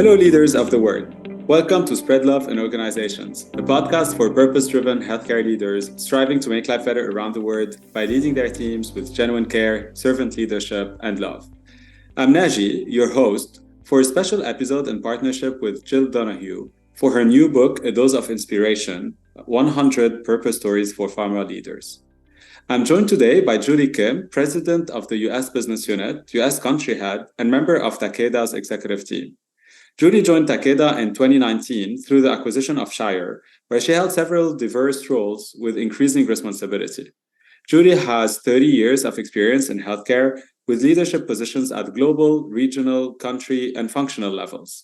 Hello, leaders of the world. Welcome to Spread Love in Organizations, a podcast for purpose-driven healthcare leaders striving to make life better around the world by leading their teams with genuine care, servant leadership, and love. I'm Naji, your host, for a special episode in partnership with Jill Donahue for her new book, A Dose of Inspiration, 100 Purpose Stories for Pharma Leaders. I'm joined today by Julie Kim, President of the US Business Unit, US Country Head, and member of Takeda's executive team. Julie joined Takeda in 2019 through the acquisition of Shire, where she held several diverse roles with increasing responsibility. Julie has 30 years of experience in healthcare with leadership positions at global, regional, country, and functional levels.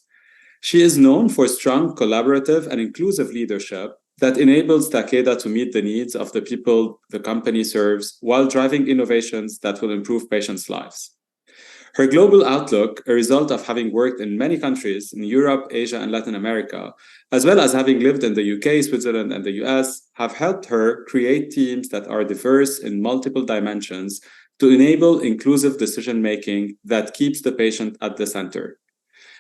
She is known for strong collaborative and inclusive leadership that enables Takeda to meet the needs of the people the company serves while driving innovations that will improve patients' lives. Her global outlook, a result of having worked in many countries in Europe, Asia, and Latin America, as well as having lived in the UK, Switzerland, and the US, have helped her create teams that are diverse in multiple dimensions to enable inclusive decision-making that keeps the patient at the center.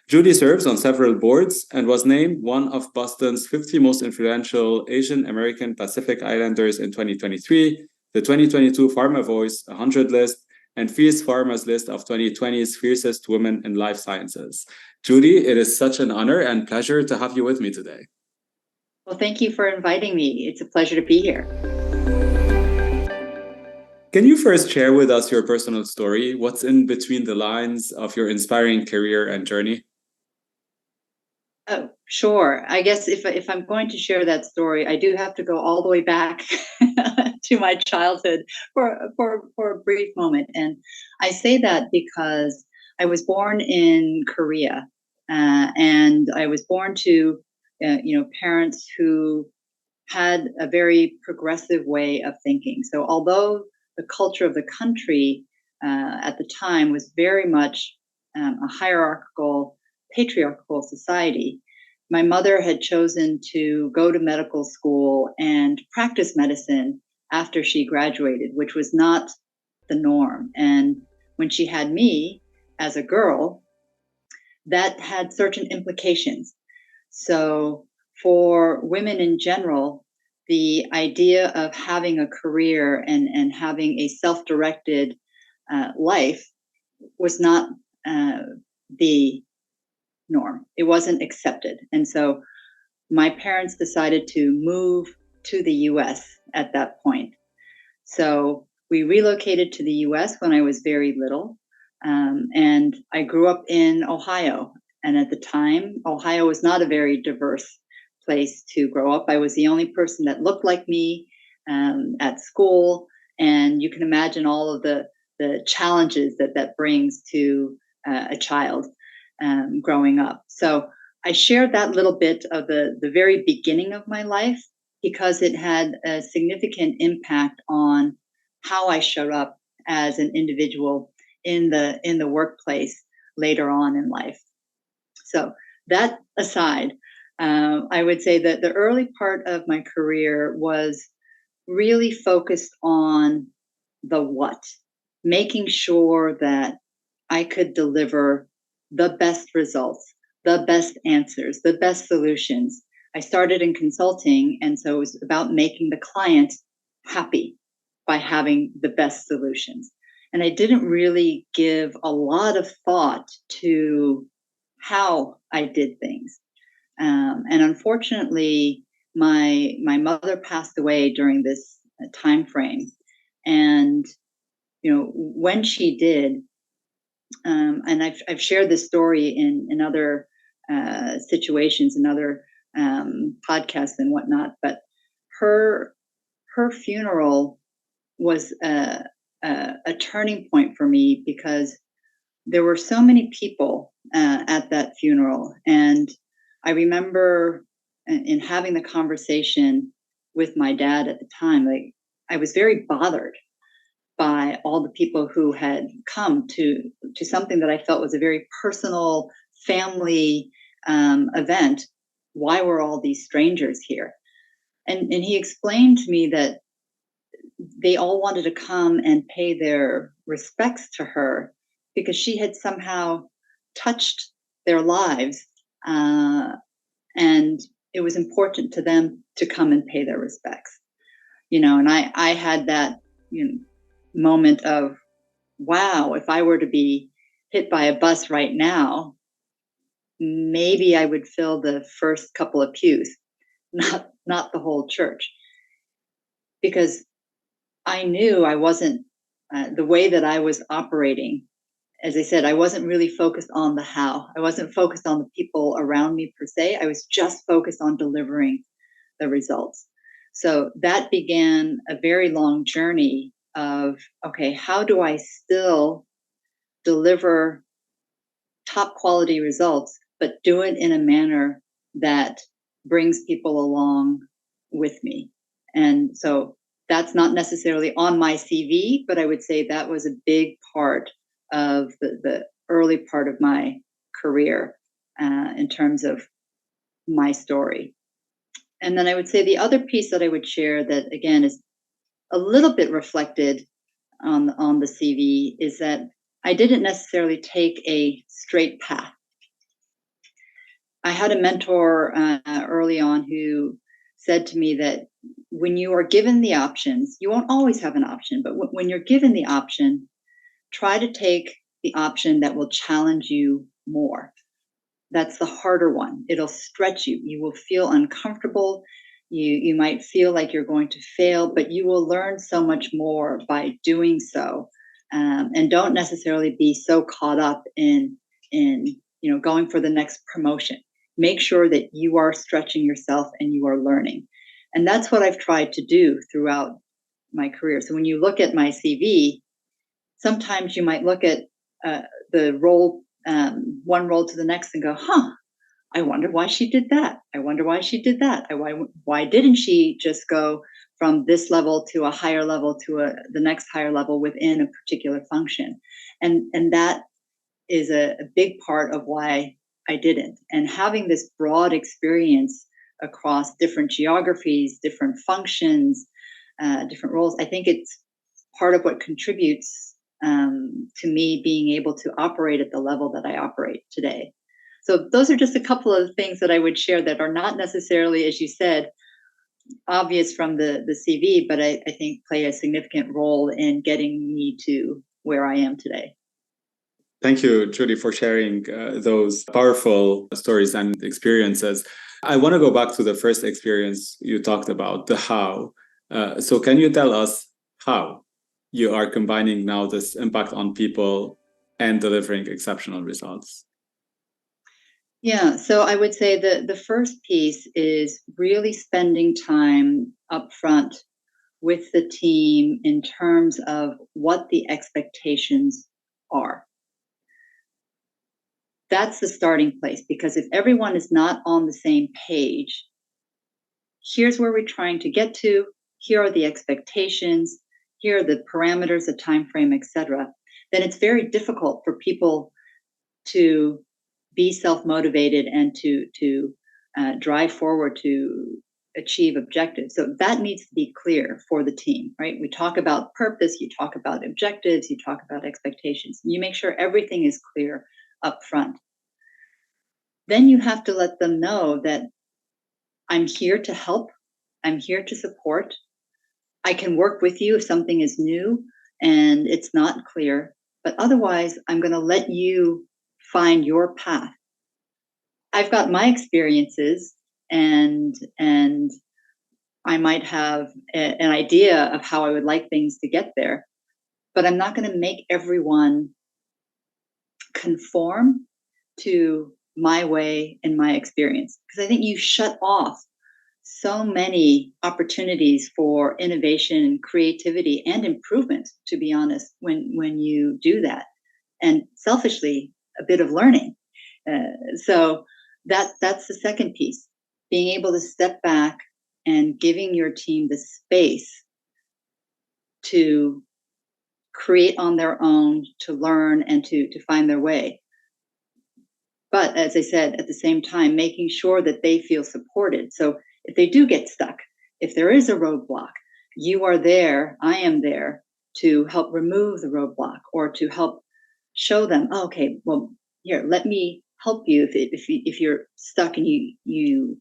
Julie serves on several boards and was named one of Boston's 50 most influential Asian American Pacific Islanders in 2023, the 2022 Pharma Voice 100 list, and Fierce Pharma's list of 2020's Fiercest Women in Life Sciences. Julie, it is such an honor and pleasure to have you with me today. Well, thank you for inviting me. It's a pleasure to be here. Can you first share with us your personal story? What's in between the lines of your inspiring career and journey? Oh, sure. I guess if I'm going to share that story, I do have to go all the way back to my childhood for a brief moment. And I say that because I was born in Korea, and I was born to parents who had a very progressive way of thinking. So although the culture of the country at the time was very much a hierarchical, patriarchal society, my mother had chosen to go to medical school and practice medicine after she graduated, which was not the norm. And when she had me as a girl, that had certain implications. So for women in general, the idea of having a career and having a self-directed life was not the norm. It wasn't accepted. And so my parents decided to move to the US at that point. So we relocated to the US when I was very little. And I grew up in Ohio. And at the time, Ohio was not a very diverse place to grow up. I was the only person that looked like me at school. And you can imagine all of the challenges that brings to a child growing up. So I shared that little bit of the very beginning of my life because it had a significant impact on how I showed up as an individual in the workplace later on in life. So that aside, I would say that the early part of my career was really focused on the what, making sure that I could deliver the best results, the best answers, the best solutions. I started in consulting, and so it was about making the client happy by having the best solutions. And I didn't really give a lot of thought to how I did things. And unfortunately, my mother passed away during this time frame. And when she did, and I've shared this story in other situations and other podcasts and whatnot, but her funeral was a turning point for me because there were so many people at that funeral. And I remember in having the conversation with my dad at the time, like I was very bothered by all the people who had come to something that I felt was a very personal family event. Why were all these strangers here? And he explained to me that they all wanted to come and pay their respects to her because she had somehow touched their lives And it was important to them to come and pay their respects. And I had that moment of, wow, if I were to be hit by a bus right now, maybe I would fill the first couple of pews, not the whole church, because I knew I wasn't the way that I was operating. As I said, I wasn't really focused on the how. I wasn't focused on the people around me per se. I was just focused on delivering the results. So that began a very long journey of, okay, how do I still deliver top quality results, but do it in a manner that brings people along with me? And so that's not necessarily on my CV, but I would say that was a big part of the early part of my career in terms of my story. And then I would say the other piece that I would share that, again, is a little bit reflected on the CV is that I didn't necessarily take a straight path. I had a mentor early on who said to me that when you are given the options, you won't always have an option, but when you're given the option, try to take the option that will challenge you more. That's the harder one. It'll stretch you. You will feel uncomfortable. You might feel like you're going to fail, but you will learn so much more by doing so. And don't necessarily be so caught up in going for the next promotion. Make sure that you are stretching yourself and you are learning. And that's what I've tried to do throughout my career. So when you look at my CV, sometimes you might look at the role, one role to the next and go, I wonder why she did that. I wonder why she did that. Why didn't she just go from this level to a higher level to the next higher level within a particular function? And that is a big part of why I didn't. And having this broad experience across different geographies, different functions, different roles, I think it's part of what contributes to me being able to operate at the level that I operate today. So those are just a couple of things that I would share that are not necessarily, as you said, obvious from the CV, but I think play a significant role in getting me to where I am today. Thank you, Judy, for sharing those powerful stories and experiences. I want to go back to the first experience you talked about, the how. So can you tell us how you are combining now this impact on people and delivering exceptional results? Yeah, so I would say the first piece is really spending time up front with the team in terms of what the expectations are. That's the starting place, because if everyone is not on the same page, here's where we're trying to get to, here are the expectations, here are the parameters, the time frame, etc., then it's very difficult for people to be self-motivated and to drive forward to achieve objectives. So that needs to be clear for the team, right? We talk about purpose, you talk about objectives, you talk about expectations. You make sure everything is clear up front. Then you have to let them know that I'm here to help, I'm here to support. I can work with you if something is new and it's not clear, but otherwise I'm going to let you find your path. I've got my experiences and I might have an idea of how I would like things to get there, but I'm not going to make everyone conform to my way and my experience, because I think you shut off so many opportunities for innovation and creativity and improvement, to be honest, when you do that, and selfishly a bit of learning. So that's the second piece, being able to step back and giving your team the space to create on their own, to learn and to find their way. But as I said, at the same time, making sure that they feel supported. So if they do get stuck, if there is a roadblock, you are there, I am there to help remove the roadblock or to help show them, oh, okay, well, here, let me help you if you're stuck and you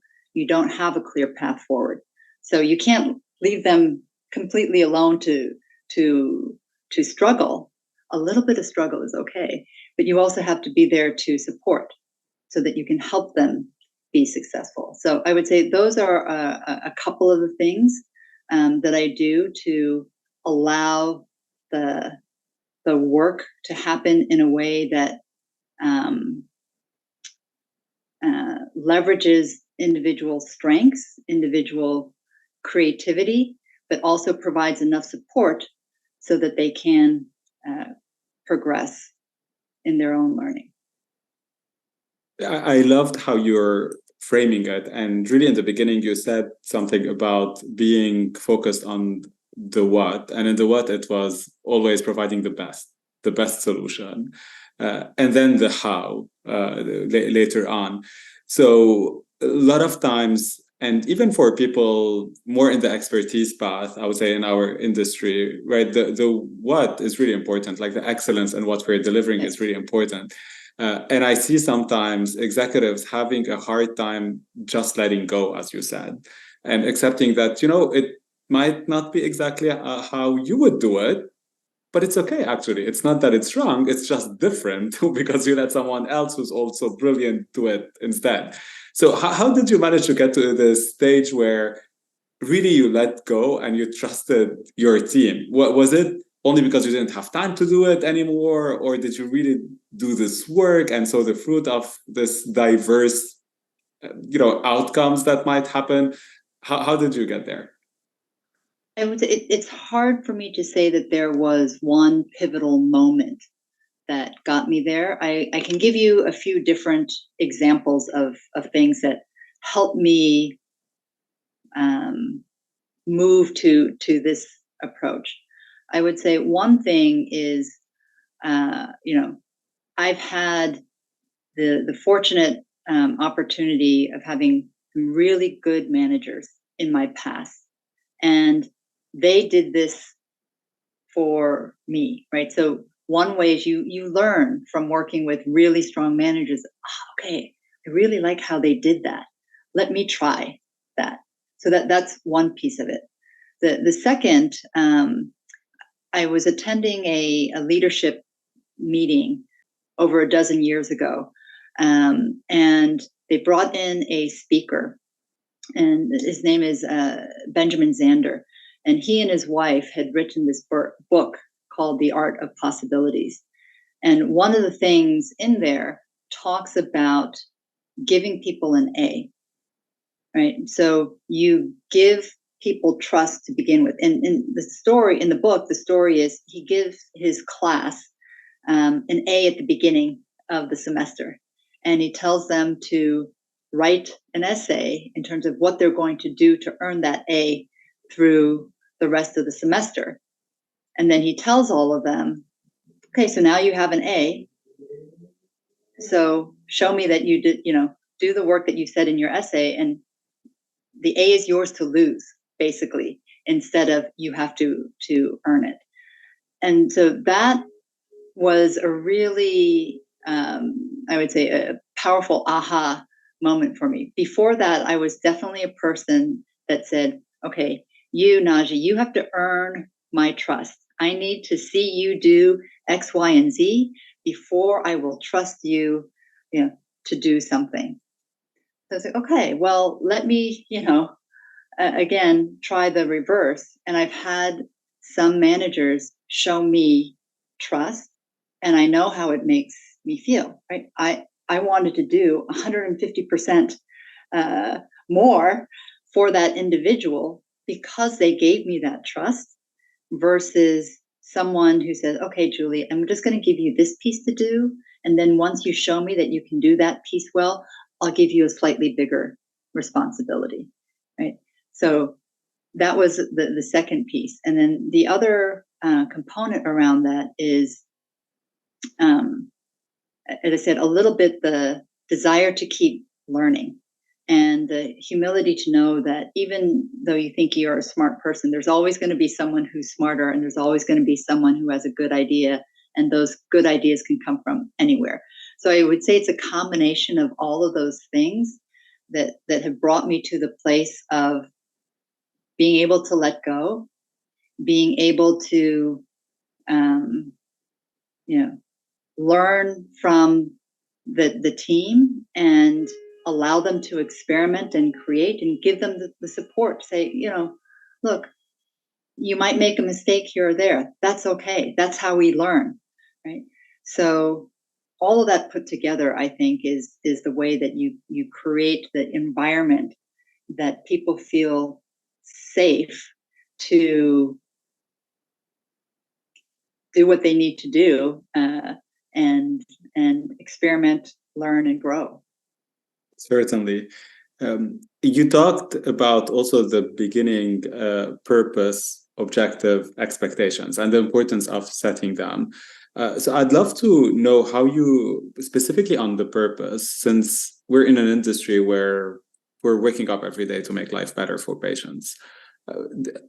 don't have a clear path forward. So you can't leave them completely alone to struggle. A little bit of struggle is okay, but you also have to be there to support so that you can help them be successful. So I would say those are a couple of the things that I do to allow the work to happen in a way that leverages individual strengths, individual creativity, but also provides enough support so that they can progress in their own learning. I loved how you're framing it. And really in the beginning, you said something about being focused on the what. And in the what, it was always providing the best solution. And then the how later on. So a lot of times, and even for people more in the expertise path, I would say in our industry, right, the what is really important, like the excellence and what we're delivering is really important. And I see sometimes executives having a hard time just letting go, as you said, and accepting that, it might not be exactly how you would do it, but it's okay, actually. It's not that it's wrong, it's just different because you let someone else who's also brilliant do it instead. So how did you manage to get to this stage where really you let go and you trusted your team? What was it? Only because you didn't have time to do it anymore, or did you really do this work and so the fruit of this diverse outcomes that might happen? How did you get there? I would say it's hard for me to say that there was one pivotal moment that got me there. I can give you a few different examples of things that helped me move to this approach. I would say one thing is, I've had the fortunate opportunity of having some really good managers in my past, and they did this for me, right? So one way is you learn from working with really strong managers. Oh, okay, I really like how they did that. Let me try that. So that's one piece of it. The second, I was attending a leadership meeting over a dozen years ago, and they brought in a speaker, and his name is Benjamin Zander. And he and his wife had written this book called The Art of Possibilities. And one of the things in there talks about giving people an A, right? So you give people trust to begin with. And in the book, the story is he gives his class an A at the beginning of the semester. And he tells them to write an essay in terms of what they're going to do to earn that A through the rest of the semester. And then he tells all of them, okay, so now you have an A. So show me that you did, do the work that you said in your essay, and the A is yours to lose, basically, instead of you have to earn it. And so that was a really, I would say, a powerful aha moment for me. Before that, I was definitely a person that said, okay, you, Naji, you have to earn my trust. I need to see you do X, Y, and Z before I will trust you, to do something. So I was like, okay, well, let me, again, try the reverse. And I've had some managers show me trust, and I know how it makes me feel, right? I wanted to do 150% more for that individual because they gave me that trust, versus someone who says, okay, Julie, I'm just going to give you this piece to do. And then once you show me that you can do that piece well, I'll give you a slightly bigger responsibility, right? So that was the second piece. And then the other component around that is, as I said, a little bit the desire to keep learning and the humility to know that even though you think you're a smart person, there's always going to be someone who's smarter, and there's always going to be someone who has a good idea, and those good ideas can come from anywhere. So I would say it's a combination of all of those things that have brought me to the place of being able to let go, being able to, learn from the team and allow them to experiment and create and give them the support. Say, look, you might make a mistake here or there. That's okay. That's how we learn, right? So all of that put together, I think, is the way that you create the environment that people feel safe to do what they need to do, and experiment, learn, and grow. Certainly. You talked about also the beginning purpose, objective, expectations, and the importance of setting them. So I'd love to know how you, specifically on the purpose, since we're in an industry where we're waking up every day to make life better for patients.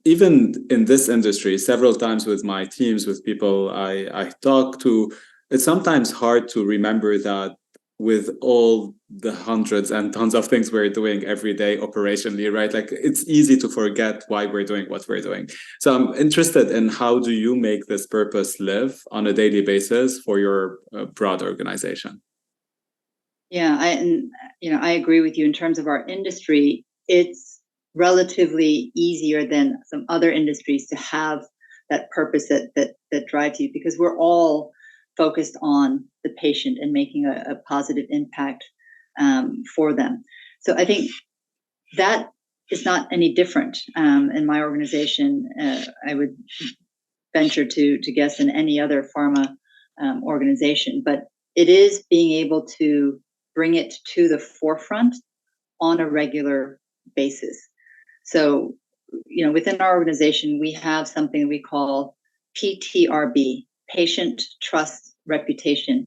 Even in this industry, several times with my teams, with people I talk to, it's sometimes hard to remember that with all the hundreds and tons of things we're doing every day operationally, right? Like it's easy to forget why we're doing what we're doing. So I'm interested in how do you make this purpose live on a daily basis for your broad organization? Yeah, I agree with you in terms of our industry. It's relatively easier than some other industries to have that purpose that drives you, because we're all focused on the patient and making a positive impact for them. So I think that is not any different in my organization. I would venture to guess in any other pharma organization, but it is being able to bring it to the forefront on a regular basis. So, within our organization, we have something we call PTRB, Patient, Trust, Reputation,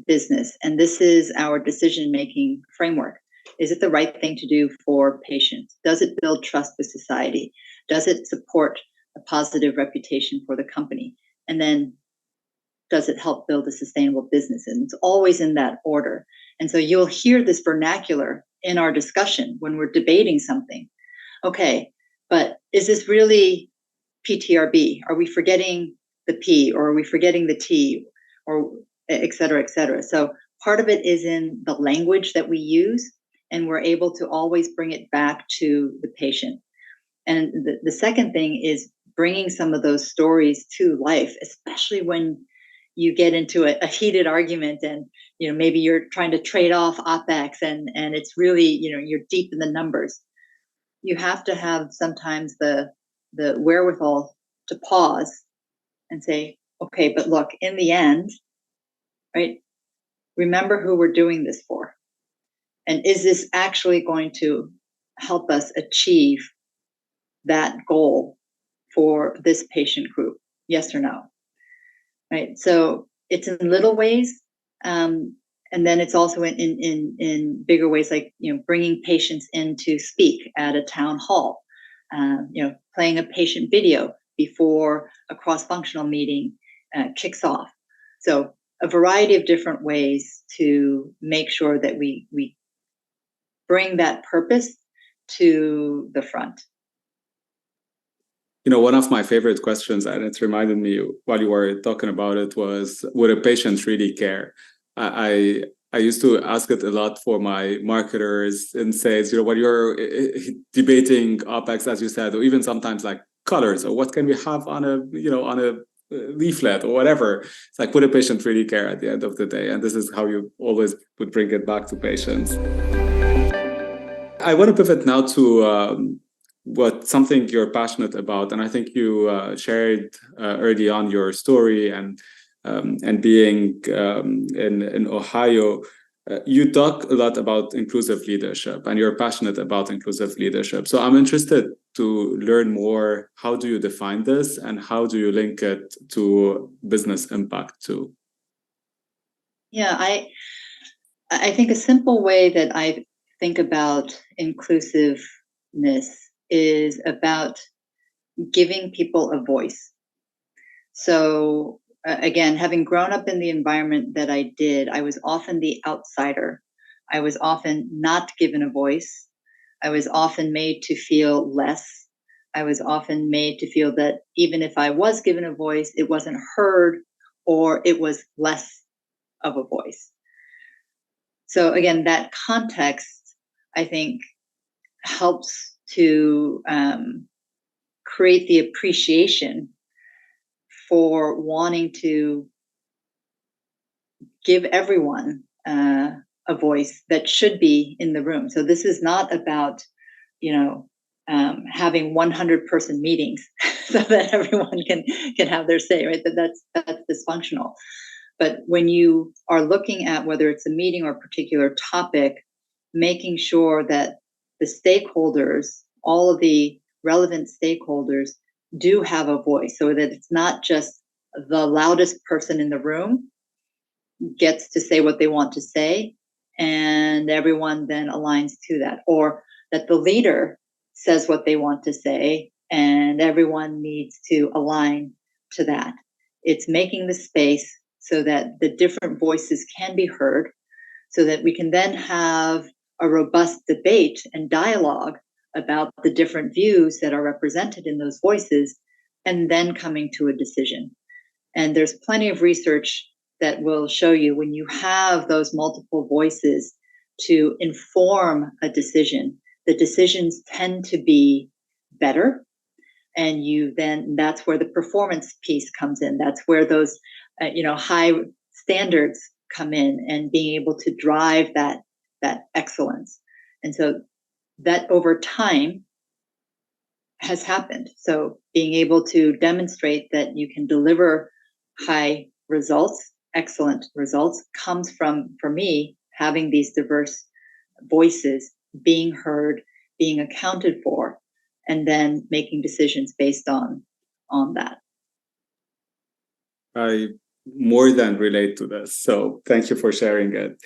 Business. And this is our decision-making framework. Is it the right thing to do for patients? Does it build trust with society? Does it support a positive reputation for the company? And then does it help build a sustainable business? And it's always in that order. And so you'll hear this vernacular in our discussion when we're debating something. Okay, but is this really PTRB? Are we forgetting the P, or are we forgetting the T, or et cetera, et cetera? So part of it is in the language that we use, and we're able to always bring it back to the patient. And the second thing is bringing some of those stories to life, especially when you get into a heated argument and maybe you're trying to trade off OpEx and it's really you're deep in the numbers. You have to have sometimes the wherewithal to pause and say, okay, but look, in the end, right, remember who we're doing this for, and is this actually going to help us achieve that goal for this patient group? Yes or no? Right. So it's in little ways, and then it's also in bigger ways, like bringing patients in to speak at a town hall, playing a patient video before a cross-functional meeting kicks off. So a variety of different ways to make sure that we bring that purpose to the front. One of my favorite questions, and it reminded me while you were talking about it, was, would a patient really care? I used to ask it a lot for my marketers in sales, when you're debating OpEx, as you said, or even sometimes like colors, or what can we have on a leaflet or whatever. It's like, would a patient really care at the end of the day? And this is how you always would bring it back to patients. I want to pivot now to something you're passionate about, and I think you shared early on your story and being in Ohio. You talk a lot about inclusive leadership, and you're passionate about inclusive leadership. So I'm interested to learn more. How do you define this, and how do you link it to business impact too? Yeah, I think a simple way that I think about inclusiveness is about giving people a voice. So again, having grown up in the environment that I did, I was often the outsider. I was often not given a voice. I was often made to feel less. I was often made to feel that even if I was given a voice, it wasn't heard or it was less of a voice. So again, that context, I think, helps to create the appreciation for wanting to give everyone a voice that should be in the room. So this is not about, having 100-person meetings so that everyone can have their say, right? That's dysfunctional. But when you are looking at whether it's a meeting or a particular topic, making sure that the stakeholders, all of the relevant stakeholders, do have a voice, so that it's not just the loudest person in the room gets to say what they want to say, and everyone then aligns to that, or that the leader says what they want to say and everyone needs to align to that. It's making the space so that the different voices can be heard, so that we can then have a robust debate and dialogue about the different views that are represented in those voices, and then coming to a decision. And there's plenty of research that will show you when you have those multiple voices to inform a decision, the decisions tend to be better. And that's where the performance piece comes in. That's where those, high standards come in, and being able to drive that excellence. And so that over time has happened. So being able to demonstrate that you can deliver high results, excellent results, comes from, for me, having these diverse voices, being heard, being accounted for, and then making decisions based on that. I more than relate to this. So thank you for sharing it.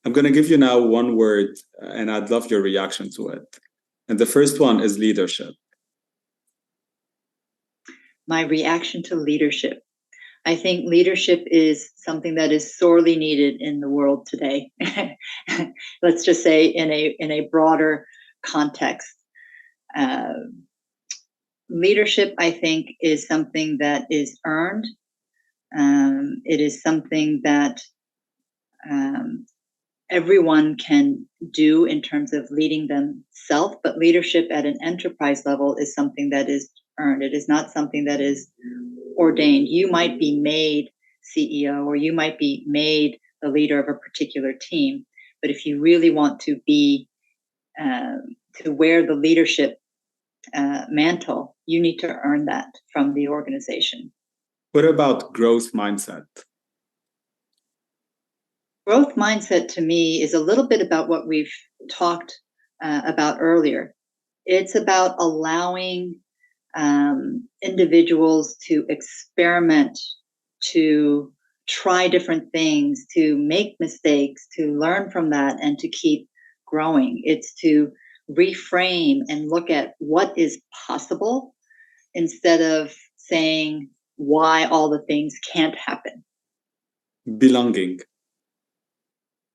I'm going to give you now one word, and I'd love your reaction to it. And the first one is leadership. My reaction to leadership. I think leadership is something that is sorely needed in the world today. Let's just say in a broader context. Leadership, I think, is something that is earned. It is something that everyone can do in terms of leading themselves, but leadership at an enterprise level is something that is earned. It is not something that is ordained. You might be made CEO, or you might be made the leader of a particular team, but if you really want to be to wear the leadership mantle, you need to earn that from the organization. What about growth mindset? Growth mindset to me is a little bit about what we've talked about earlier. It's about allowing individuals to experiment, to try different things, to make mistakes, to learn from that, and to keep growing. It's to reframe and look at what is possible instead of saying why all the things can't happen. Belonging.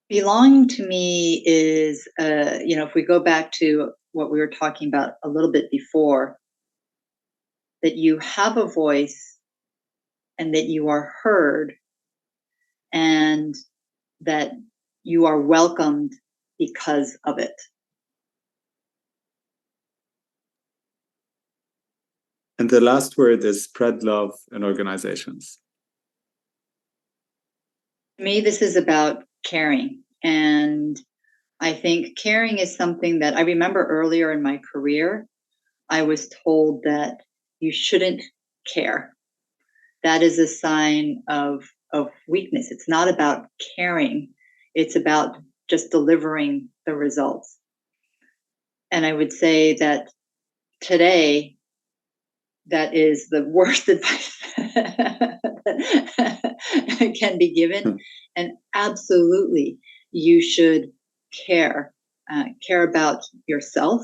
Belonging to me is, if we go back to what we were talking about a little bit before, that you have a voice and that you are heard and that you are welcomed because of it. And the last word is spread love in organizations. To me, this is about caring. And I think caring is something that I remember earlier in my career, I was told that you shouldn't care. That is a sign of weakness. It's not about caring. It's about just delivering the results. And I would say that today, that is the worst advice that can be given. And absolutely, you should care. Care about yourself,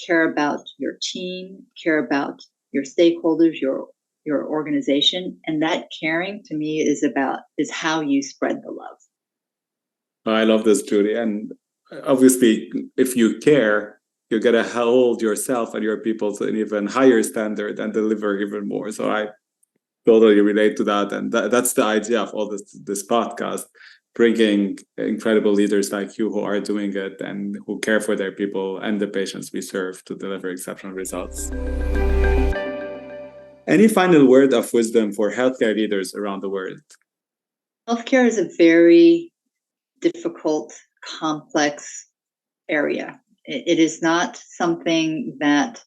care about your team, care about your stakeholders, your your organization. And that caring to me is how you spread the love. I love this, Julie. And obviously, if you care, you're going to hold yourself and your people to an even higher standard and deliver even more. So I totally relate to that. And that's the idea of all this podcast, bringing incredible leaders like you who are doing it and who care for their people and the patients we serve to deliver exceptional results. Any final word of wisdom for healthcare leaders around the world? Healthcare is a very difficult, complex area. It is not something that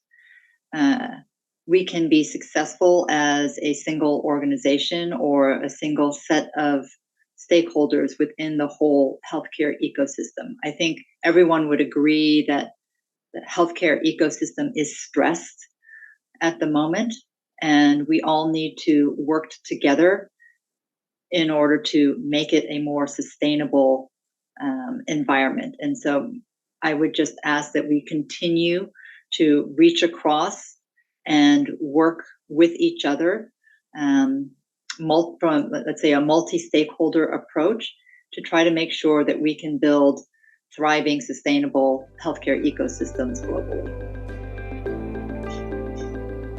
we can be successful as a single organization or a single set of stakeholders within the whole healthcare ecosystem. I think everyone would agree that the healthcare ecosystem is stressed at the moment, and we all need to work together in order to make it a more sustainable environment. And so I would just ask that we continue to reach across and work with each other from, let's say, a multi-stakeholder approach to try to make sure that we can build thriving, sustainable healthcare ecosystems globally.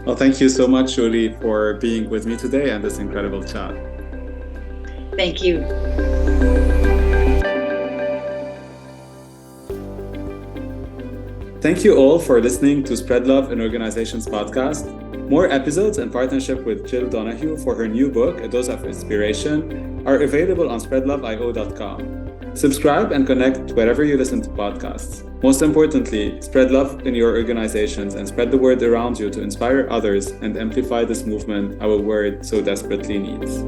Well, thank you so much, Julie, for being with me today and this incredible chat. Thank you. Thank you all for listening to Spread Love in Organizations podcast. More episodes in partnership with Jill Donahue for her new book, A Dose of Inspiration, are available on SpreadLoveIO.com. Subscribe and connect wherever you listen to podcasts. Most importantly, spread love in your organizations and spread the word around you to inspire others and amplify this movement our world so desperately needs.